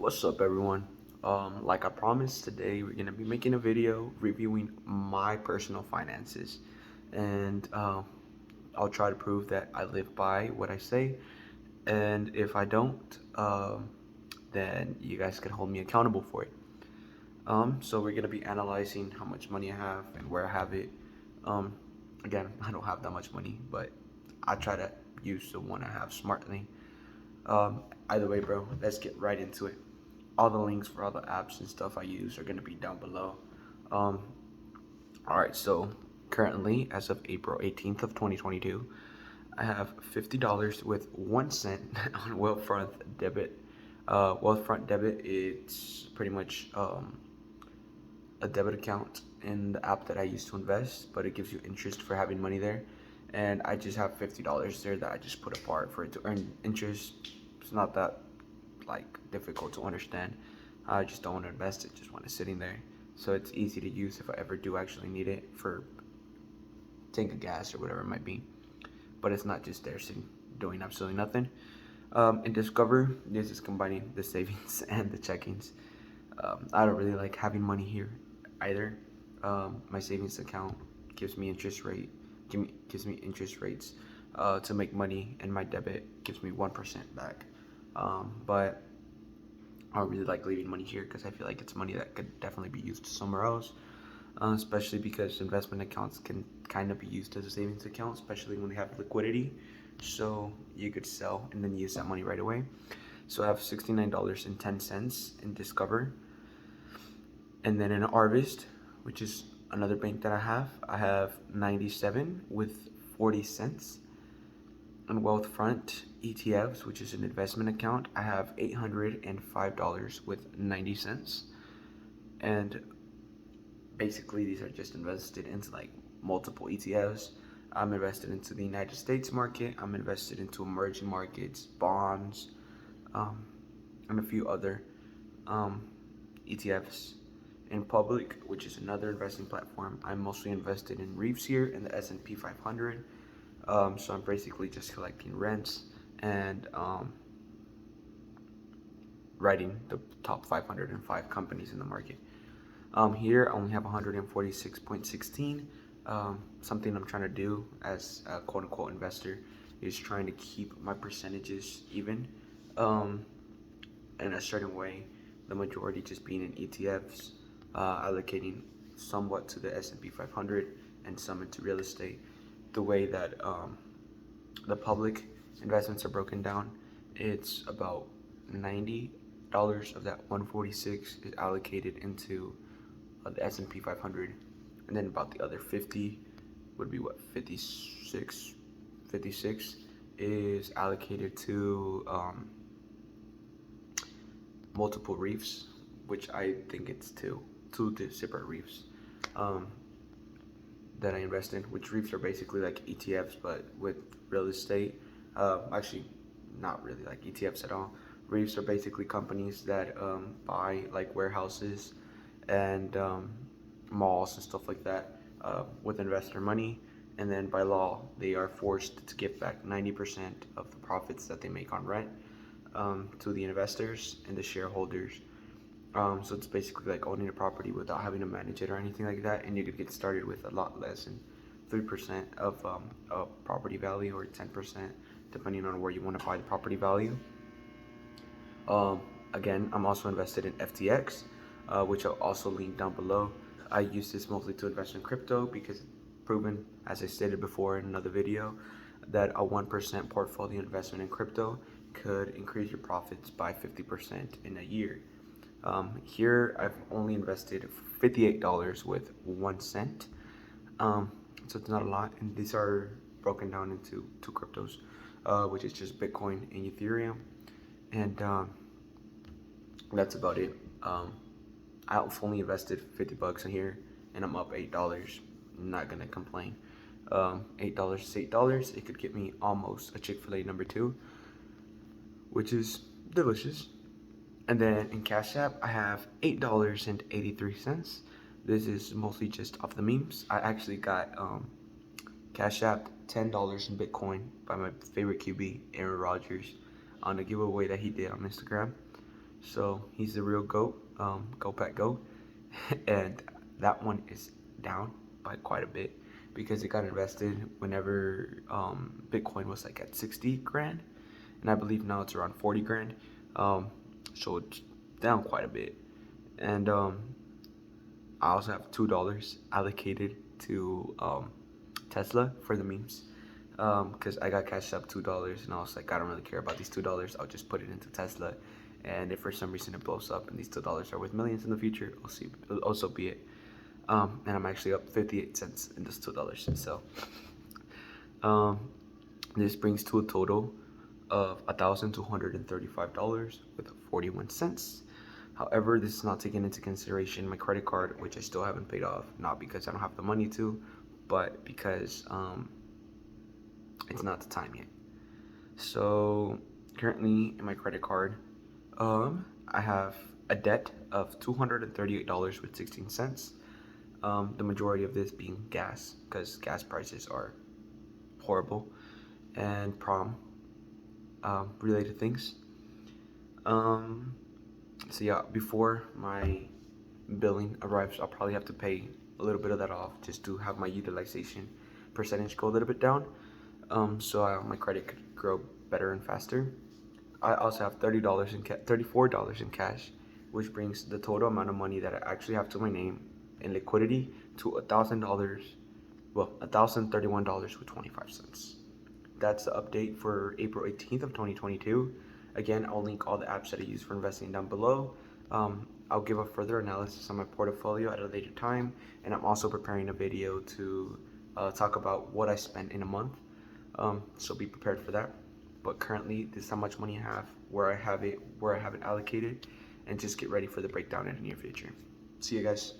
What's up, everyone? Like I promised, today we're gonna be making a video reviewing my personal finances, and I'll try to prove that I live by what I say. And if I don't, then you guys can hold me accountable for it. So we're gonna be analyzing how much money I have and where I have it. Um, Again, I don't have that much money, but I try to use the one I have smartly. Either way, bro, let's get right into it. All the links for all the apps and stuff I use are going to be down below. Um, all right, so currently, as of April 18th of 2022, I have $50 with 1 cent on Wealthfront debit. Wealthfront debit, it's pretty much a debit account in the app that I use to invest, but it gives you interest for having money there. And I just have $50 there that I just put apart for it to earn interest. It's not that like difficult to understand. I just don't want to invest it, just want it sitting there. So it's easy to use if I ever do actually need it for tank of gas or whatever it might be. But it's not just there sitting doing absolutely nothing. In Discover, this is combining the savings and the checkings. I don't really like having money here either. My savings account gives me interest rate, gives me interest rates to make money, and my debit gives me 1% back. But I don't really like leaving money here because I feel like it's money that could definitely be used somewhere else. Especially because investment accounts can kind of be used as a savings account, especially when they have liquidity. So you could sell and then use that money right away. So I have $69.10 in Discover. And then in Harvest, which is another bank that I have 97 with 40 cents. On Wealthfront ETFs, which is an investment account, I have $805 with 90 cents. And basically these are just invested into like multiple ETFs. I'm invested into the United States market. I'm invested into emerging markets, bonds, um, and a few other ETFs. In Public, which is another investing platform, I'm mostly invested in REITs here in the S&P 500. So I'm basically just collecting rents and writing the top 505 companies in the market. Here I only have 146.16. Something I'm trying to do as a quote unquote investor is trying to keep my percentages even in a certain way, the majority just being in ETFs, allocating somewhat to the S&P 500 and some into real estate. The way that the public investments are broken down, it's about $90 of that 146 is allocated into the S&P 500, and then about the other 50 would be what 56 is allocated to multiple reefs, which I think it's two separate reefs um, that I invest in, which reefs are basically like ETFs but with real estate. Actually, not really like ETFs at all. Reefs are basically companies that buy like warehouses and malls and stuff like that with investor money, and then by law they are forced to give back 90% of the profits that they make on rent to the investors and the shareholders. So it's basically like owning a property without having to manage it or anything like that, and you could get started with a lot less than 3% of property value or 10%, depending on where you want to buy the property value. Um, Again, I'm also invested in FTX, which I'll also link down below. I use this mostly to invest in crypto because it's proven, as I stated before in another video, that a 1% portfolio investment in crypto could increase your profits by 50% in a year. Here, I've only invested $58 with 1 cent. So it's not a lot, and these are broken down into two cryptos, which is just Bitcoin and Ethereum. And that's about it. I've only invested 50 bucks in here, and I'm up $8. I'm not gonna complain. $8 is $8. It could get me almost a Chick-fil-A #2, which is delicious. And then in Cash App, I have $8.83. This is mostly just off the memes. I actually got Cash App $10 in Bitcoin by my favorite QB, Aaron Rodgers, on a giveaway that he did on Instagram. So he's the real GOAT, Go Pack Go. And that one is down by quite a bit because it got invested whenever Bitcoin was like at 60 grand, and I believe now it's around 40 grand. Um, so it's down quite a bit. And I also have $2 allocated to Tesla for the memes, because I got cashed up $2 and I was like, I don't really care about these $2. I'll just put it into Tesla, and if for some reason it blows up and these $2 are worth millions in the future, I'll also be it. And I'm actually up 58 cents in this $2. So um, this brings to a total of $1,235 with 41 cents. However, this is not taking into consideration my credit card, which I still haven't paid off, not because I don't have the money to, but because it's not the time yet. So currently in my credit card, I have a debt of $238 with 16 cents. The majority of this being gas, because gas prices are horrible, and prom related things. So yeah, before my billing arrives, I'll probably have to pay a little bit of that off just to have my utilization percentage go a little bit down, so my credit could grow better and faster. I also have $34 in cash, which brings the total amount of money that I actually have to my name in liquidity to $1,000. Well, $1,031 with 25 cents. That's the update for April 18th of 2022. Again, I'll link all the apps that I use for investing down below. I'll give a further analysis on my portfolio at a later time, and I'm also preparing a video to talk about what I spent in a month. So be prepared for that. But currently, this is how much money I have, where I have it allocated, and just get ready for the breakdown in the near future. See you guys.